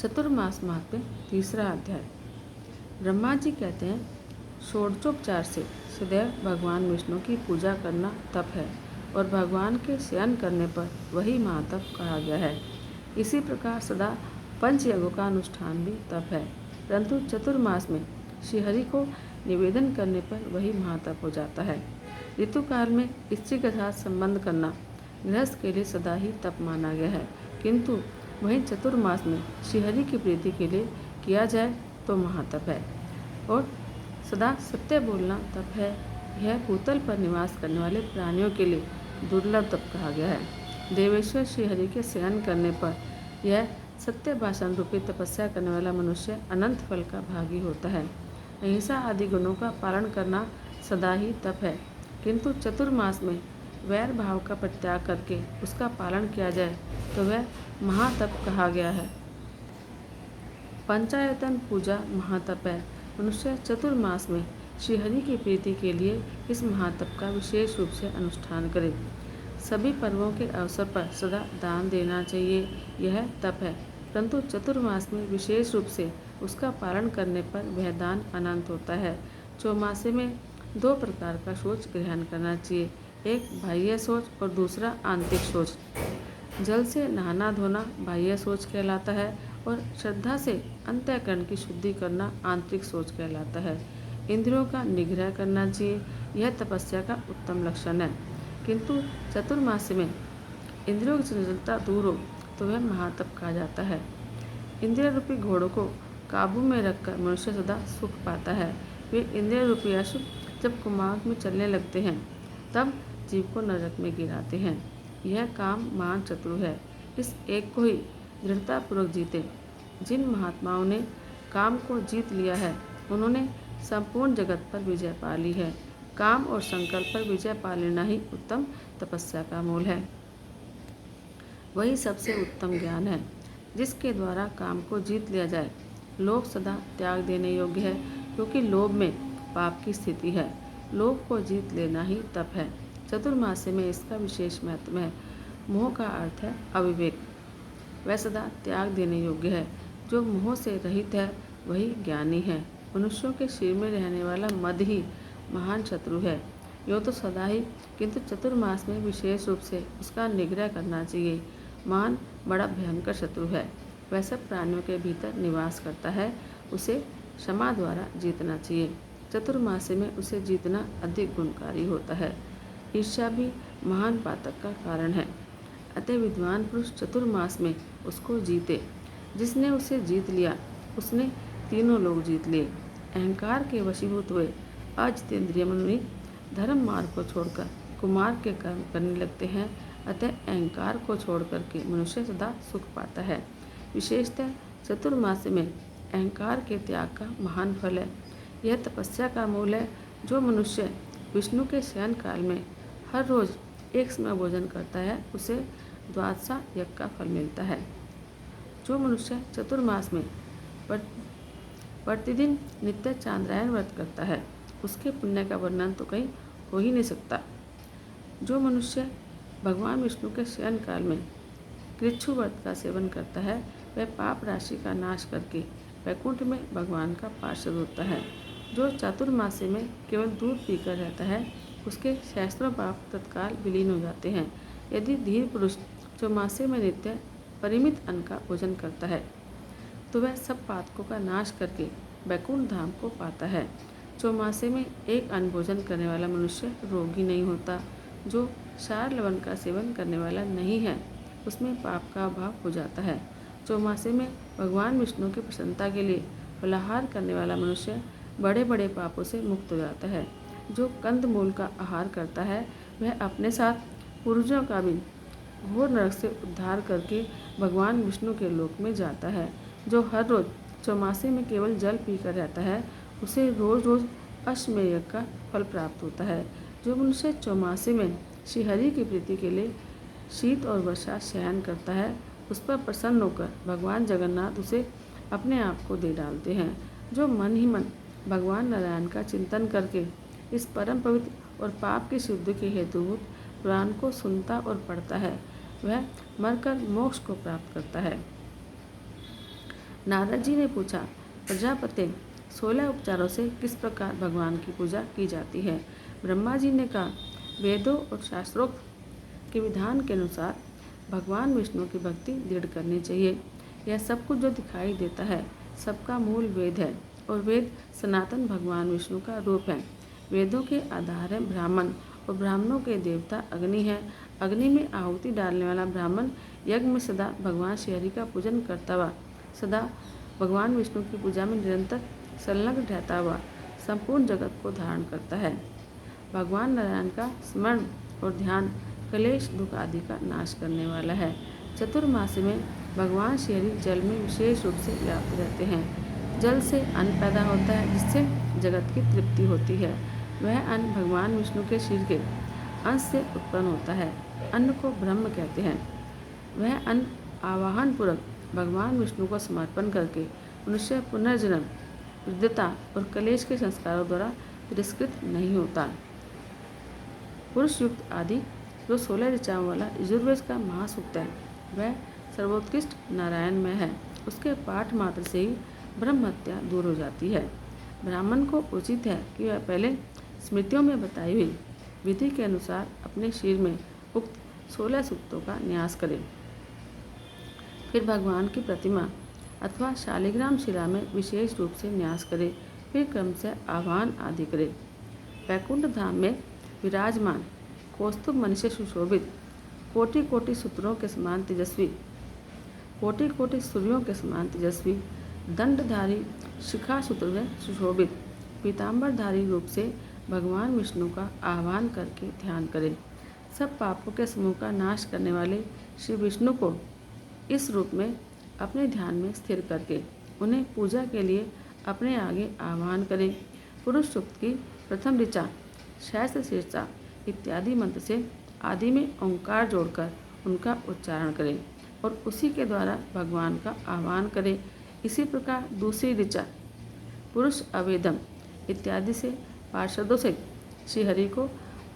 चतुर्मास महात्म्य तीसरा अध्याय। ब्रह्मा जी कहते हैं, षोडशोपचार से सदैव भगवान विष्णु की पूजा करना तप है और भगवान के शयन करने पर वही महातप कहा गया है। इसी प्रकार सदा पंचयज्ञों का अनुष्ठान भी तप है, परंतु चतुर्मास में श्रीहरि को निवेदन करने पर वही महातप हो जाता है। ऋतु काल में स्त्री के साथ संबंध करना गृहस्थ के लिए सदा ही तप माना गया है, किंतु वहीं चतुर्मास में श्रीहरि की प्रीति के लिए किया जाए तो महातप है। और सदा सत्य बोलना तप है। यह भूतल पर निवास करने वाले प्राणियों के लिए दुर्लभ तप कहा गया है। देवेश्वर श्रीहरि के शयन करने पर यह सत्य भाषण रूपी तपस्या करने वाला मनुष्य अनंत फल का भागी होता है। अहिंसा आदि गुणों का पालन करना सदा ही तप है, किंतु चतुर्मास में वैर भाव का परित्याग करके उसका पालन किया जाए तो वह महातप कहा गया है। पंचायतन पूजा महातप है। मनुष्य चतुर्मास में श्रीहरि की प्रीति के लिए इस महातप का विशेष रूप से अनुष्ठान करे। सभी पर्वों के अवसर पर सदा दान देना चाहिए, यह तप है, परंतु चतुर्मास में विशेष रूप से उसका पालन करने पर वह दान अनंत होता है। चौमासे में दो प्रकार का शौच ग्रहण करना चाहिए, एक बाह्य शौच और दूसरा आंतरिक शौच। जल से नहाना धोना बाह्य शौच कहलाता है और श्रद्धा से अंतःकरण की शुद्धि करना आंतरिक शौच कहलाता है। इंद्रियों का निग्रह करना चाहिए, यह तपस्या का उत्तम लक्षण है, किंतु चतुर्मास में इंद्रियों की चंचलता दूर हो तो वह महातप कहा जाता है। इंद्रिय रूपी घोड़ों को काबू में रखकर मनुष्य सदा सुख पाता है। वे इंद्रिय रूपी अश्व जब कुमार्ग में चलने लगते हैं तब जीव को नरक में गिराते हैं। यह काम महान शत्रु है, इस एक को ही दृढ़तापूर्वक जीते। जिन महात्माओं ने काम को जीत लिया है उन्होंने संपूर्ण जगत पर विजय पा ली है। काम और संकल्प पर विजय पा लेना ही उत्तम तपस्या का मूल है। वही सबसे उत्तम ज्ञान है जिसके द्वारा काम को जीत लिया जाए। लोभ सदा त्याग देने योग्य है, क्योंकि लोभ में पाप की स्थिति है। लोभ को जीत लेना ही तप है। चतुर्मास्य में इसका विशेष महत्व है। मोह का अर्थ है अविवेक, वह सदा त्याग देने योग्य है। जो मोह से रहित है वही ज्ञानी है। मनुष्यों के शरीर में रहने वाला मद ही महान शत्रु है। यो तो सदा ही, किंतु चतुर्मास में विशेष रूप से उसका निग्रह करना चाहिए। मान बड़ा भयंकर शत्रु है, वह सब प्राणियों के भीतर निवास करता है, उसे क्षमा द्वारा जीतना चाहिए। चतुर्मास में उसे जीतना अधिक गुणकारी होता है। ईर्ष्या भी महान पातक का कारण है, अतः विद्वान पुरुष चतुर्मास में उसको जीते। जिसने उसे जीत लिया उसने तीनों लोग जीत लिए। अहंकार के वशीभूत हुए अजितेंद्रिय मनुष्य धर्म मार्ग को छोड़कर कुमार्ग के कर्म करने लगते हैं, अतः अहंकार को छोड़ करके मनुष्य सदा सुख पाता है। विशेषतः चतुर्मास में अहंकार के त्याग का महान फल है। यह तपस्या का मूल है। जो मनुष्य विष्णु के शयन काल में हर रोज एक समय भोजन करता है उसे द्वादशा यज्ञ का फल मिलता है। जो मनुष्य चतुर्मास में प्रतिदिन नित्य चांद्रायण व्रत करता है उसके पुण्य का वर्णन तो कहीं हो ही नहीं सकता। जो मनुष्य भगवान विष्णु के शयन काल में कृच्छु व्रत का सेवन करता है वह पाप राशि का नाश करके वैकुंठ में भगवान का पार्षद होता है। जो चातुर्मास्य में केवल दूध पीकर रहता है उसके सहस्त्रों पाप तत्काल विलीन हो जाते हैं। यदि धीर पुरुष चौमासे में नित्य परिमित अन्न का भोजन करता है तो वह सब पातकों का नाश करके वैकुंठ धाम को पाता है। चौमासे में एक अन्न भोजन करने वाला मनुष्य रोगी नहीं होता। जो क्षार लवण का सेवन करने वाला नहीं है उसमें पाप का अभाव हो जाता है। चौमासे में भगवान विष्णु की प्रसन्नता के लिए फलाहार करने वाला मनुष्य बड़े बड़े पापों से मुक्त हो जाता है। जो कंद मूल का आहार करता है वह अपने साथ पूर्वजों का भी घोर नरक से उद्धार करके भगवान विष्णु के लोक में जाता है। जो हर रोज चौमासे में केवल जल पीकर रहता है उसे रोज रोज अश्वमेध यज्ञ का फल प्राप्त होता है। जो मनुष्य चौमासे में श्रीहरि की प्रीति के लिए शीत और वर्षा शयन करता है उस पर प्रसन्न होकर भगवान जगन्नाथ उसे अपने आप को दे डालते हैं। जो मन ही मन भगवान नारायण का चिंतन करके इस परम पवित्र और पाप की शुद्धि के हेतुभूत पुराण को सुनता और पढ़ता है वह मरकर मोक्ष को प्राप्त करता है। नारद जी ने पूछा, प्रजापते 16 उपचारों से किस प्रकार भगवान की पूजा की जाती है? ब्रह्मा जी ने कहा, वेदों और शास्त्रोक्त के विधान के अनुसार भगवान विष्णु की भक्ति दृढ़ करनी चाहिए। यह सब कुछ जो दिखाई देता है सबका मूल वेद है और वेद सनातन भगवान विष्णु का रूप है। वेदों के आधार है ब्राह्मण और ब्राह्मणों के देवता अग्नि है। अग्नि में आहुति डालने वाला ब्राह्मण यज्ञ में सदा भगवान श्रीहरि का पूजन करता हुआ, सदा भगवान विष्णु की पूजा में निरंतर संलग्न रहता हुआ संपूर्ण जगत को धारण करता है। भगवान नारायण का स्मरण और ध्यान क्लेश दुख आदि का नाश करने वाला है। चतुर्मासी में भगवान श्रीहरि जल में विशेष रूप से व्याप्त रहते हैं। जल से अन्न पैदा होता है जिससे जगत की तृप्ति होती है। वह अन्न भगवान विष्णु के शरीर के अंश से उत्पन्न होता है। अन्न को ब्रह्म कहते हैं। वह अन्न आवाहन पूर्वक भगवान विष्णु को समर्पण करके मनुष्य पुनर्जन्म, वृद्धता और कलेश के संस्कारों द्वारा तिरस्कृत नहीं होता। पुरुष युक्त आदि जो 16 ऋचाओं वाला यजुर्वेद का महासूक्त है वह सर्वोत्कृष्ट नारायणमय है। उसके पाठ मात्र से ही ब्रह्म हत्या दूर हो जाती है। ब्राह्मण को उचित है कि वह पहले स्मृतियों में बताई हुई विधि के अनुसार अपने शरीर में उक्त 16 सूक्तों का न्यास करे। फिर भगवान की प्रतिमा अथवा शालिग्राम शिला में विशेष रूप से न्यास करे। फिर क्रम से आह्वान आदि करे। वैकुंठ धाम में विराजमान कौस्तुभ मणि से सुशोभित, कोटि कोटि सूत्रों के समान तेजस्वी, कोटि कोटि सूर्यों के समान तेजस्वी, दंडधारी शिखा सूत्र में सुशोभित पीताम्बरधारी रूप से भगवान विष्णु का आह्वान करके ध्यान करें। सब पापों के समूह का नाश करने वाले श्री विष्णु को इस रूप में अपने ध्यान में स्थिर करके उन्हें पूजा के लिए अपने आगे आह्वान करें। पुरुष सूक्त की प्रथम ऋचा सहस्त्र शीर्षा इत्यादि मंत्र से आदि में ओंकार जोड़कर उनका उच्चारण करें और उसी के द्वारा भगवान का आह्वान करें। इसी प्रकार दूसरी ऋचा पुरुष अवेदम इत्यादि से पार्षदों से श्रीहरि को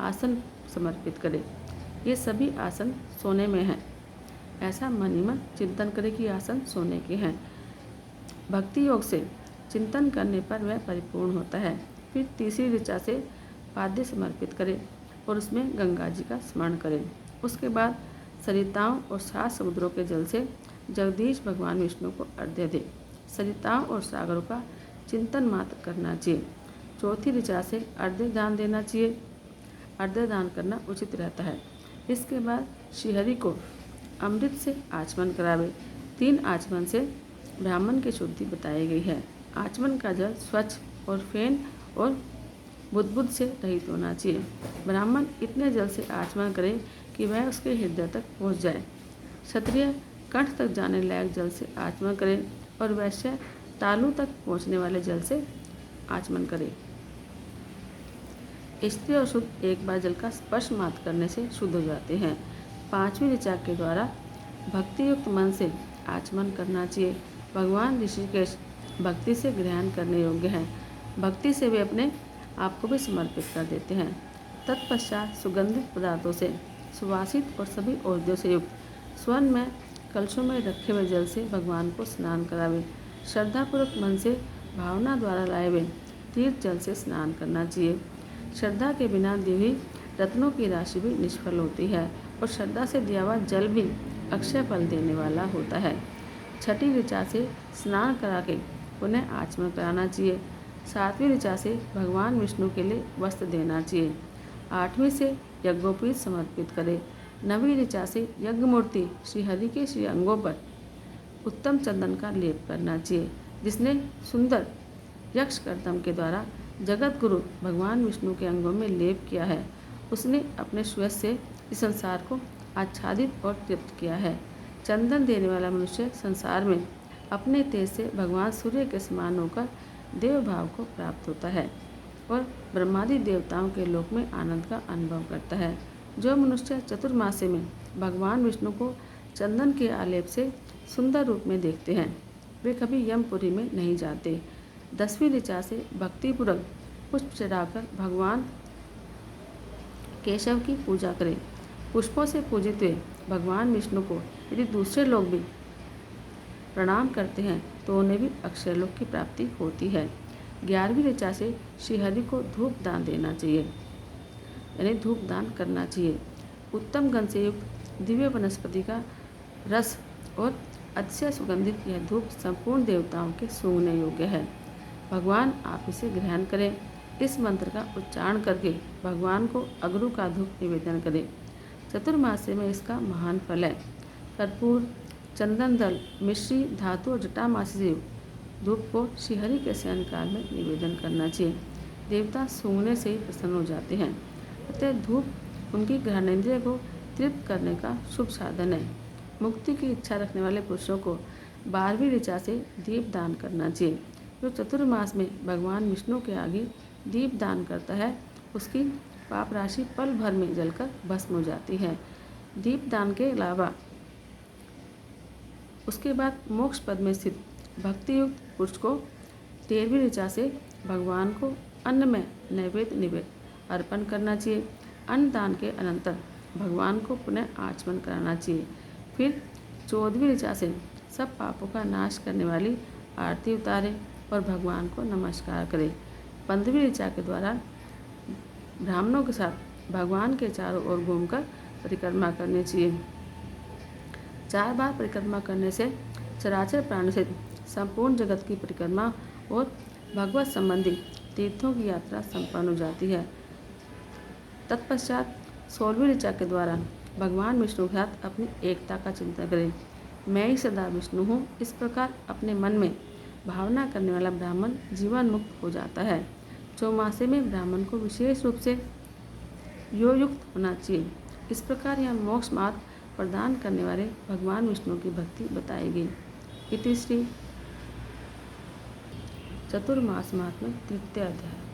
आसन समर्पित करें। ये सभी आसन सोने में हैं। ऐसा मन ही मन चिंतन करें कि आसन सोने के हैं। भक्ति योग से चिंतन करने पर वह परिपूर्ण होता है। फिर तीसरी ऋचा से पाद्य समर्पित करें और उसमें गंगा जी का स्मरण करें। उसके बाद सरिताओं और 7 समुद्रों के जल से जगदीश भगवान विष्णु को अर्घ्य दें। सरिताओं और सागरों का चिंतन मात्र करना चाहिए। चौथी ऋचा से अर्घ्य दान देना चाहिए। अर्घ्य दान करना उचित रहता है। इसके बाद श्रीहरि को अमृत से आचमन करावे। 3 आचमन से ब्राह्मण की शुद्धि बताई गई है। आचमन का जल स्वच्छ और फेन और बुदबुद से रहित होना चाहिए। ब्राह्मण इतने जल से आचमन करे कि वह उसके हृदय तक पहुँच जाए। क्षत्रिय कंठ तक जाने लायक जल से आचमन करे और वैश्य तालू तक पहुँचने वाले जल से आचमन करे। स्त्री और शुद्ध एक बार जल का स्पर्श मात्र करने से शुद्ध हो जाते हैं। 5वीं ऋचा के द्वारा भक्ति युक्त मन से आचमन करना चाहिए। भगवान ऋषिकेश भक्ति से ग्रहण करने योग्य हैं। भक्ति से वे अपने आप को भी समर्पित कर देते हैं। तत्पश्चात सुगंधित पदार्थों से सुवासित और सभी औषधियों से युक्त स्वर्ण में कलशों में रखे हुए जल से भगवान को स्नान करावे। श्रद्धापूर्वक मन से भावना द्वारा लाए हुए तीर्थ जल से स्नान करना चाहिए। श्रद्धा के बिना दी हुई रत्नों की राशि भी निष्फल होती है और श्रद्धा से दिया हुआ जल भी अक्षय फल देने वाला होता है। छठी ऋचा से स्नान करा के पुनः आचमन कराना चाहिए। 7वीं ऋचा से भगवान विष्णु के लिए वस्त्र देना चाहिए। 8वीं से यज्ञोपवीत समर्पित करें। 9वीं ऋचा से यज्ञ मूर्ति श्रीहरि के श्री अंगों पर उत्तम चंदन का लेप करना चाहिए, जिसने सुंदर यक्ष कर्दम के द्वारा जगत गुरु भगवान विष्णु के अंगों में लेप किया है। उसने अपने श्वेत से इस संसार को आच्छादित और तृप्त किया है। चंदन देने वाला मनुष्य संसार में अपने तेज से भगवान सूर्य के समान होकर देव भाव को प्राप्त होता है और ब्रह्मादि देवताओं के लोक में आनंद का अनुभव करता है। जो मनुष्य चतुर्मासे में भगवान विष्णु को चंदन के आलेप से सुंदर रूप में देखते हैं वे कभी यमपुरी में नहीं जाते। 10वीं ऋचा से भक्तिपूर्वक पुष्प चढ़ाकर भगवान केशव की पूजा करें। पुष्पों से पूजित हुए भगवान विष्णु को यदि दूसरे लोग भी प्रणाम करते हैं तो उन्हें भी अक्षरलोक की प्राप्ति होती है। 11वीं ऋचा से श्रीहरि को धूप दान देना चाहिए, यानी धूप दान करना चाहिए। उत्तम गंध से युक्त दिव्य वनस्पति का रस और अतिशय सुगंधित यह धूप संपूर्ण देवताओं के सूंघने योग्य है। भगवान आप इसे ग्रहण करें। इस मंत्र का उच्चारण करके भगवान को अगरू का धूप निवेदन करें। चतुर्मास्य में इसका महान फल है। कर्पूर, चंदन दल, मिश्री, धातु और जटामासी से धूप को श्रीहरि के शयनकाल में निवेदन करना चाहिए। देवता सूंघने से ही प्रसन्न हो जाते हैं। अतः धूप उनकी ग्रहणेंद्रिय को तृप्त करने का शुभ साधन है। मुक्ति की इच्छा रखने वाले पुरुषों को 12वीं ऋचा से दीप दान करना चाहिए। जो चतुर्मास में भगवान विष्णु के आगे दीप दान करता है उसकी पाप राशि पल भर में जलकर भस्म हो जाती है। दीप दान के अलावा उसके बाद मोक्ष पद में स्थित भक्ति युक्त पुरुष को 13वीं ऋचा से भगवान को अन्न में नैवेद्य अर्पण करना चाहिए। अन्न दान के अनंतर भगवान को पुनः आचमन कराना चाहिए। फिर 14वीं ऋचा से सब पापों का नाश करने वाली आरती उतारें और भगवान को नमस्कार करें। 15वीं ऋचा के द्वारा ब्राह्मणों के साथ भगवान के चारों ओर घूमकर परिक्रमा करनी चाहिए। 4 बार परिक्रमा करने से चराचर प्राणी से संपूर्ण जगत की परिक्रमा और भगवत संबंधी तीर्थों की यात्रा संपन्न हो जाती है। तत्पश्चात 16वीं ऋचा के द्वारा भगवान विष्णु के साथ अपनी एकता का चिंतन करें। मैं ही सदा विष्णु हूँ, इस प्रकार अपने मन में भावना करने वाला ब्राह्मण जीवन मुक्त हो जाता है। चौमासे में ब्राह्मण को विशेष रूप से योग युक्त होना चाहिए। इस प्रकार यह मोक्ष मार्ग प्रदान करने वाले भगवान विष्णु की भक्ति बताई गई। इति श्री चतुर्मास महात्म्य 3 अध्याय।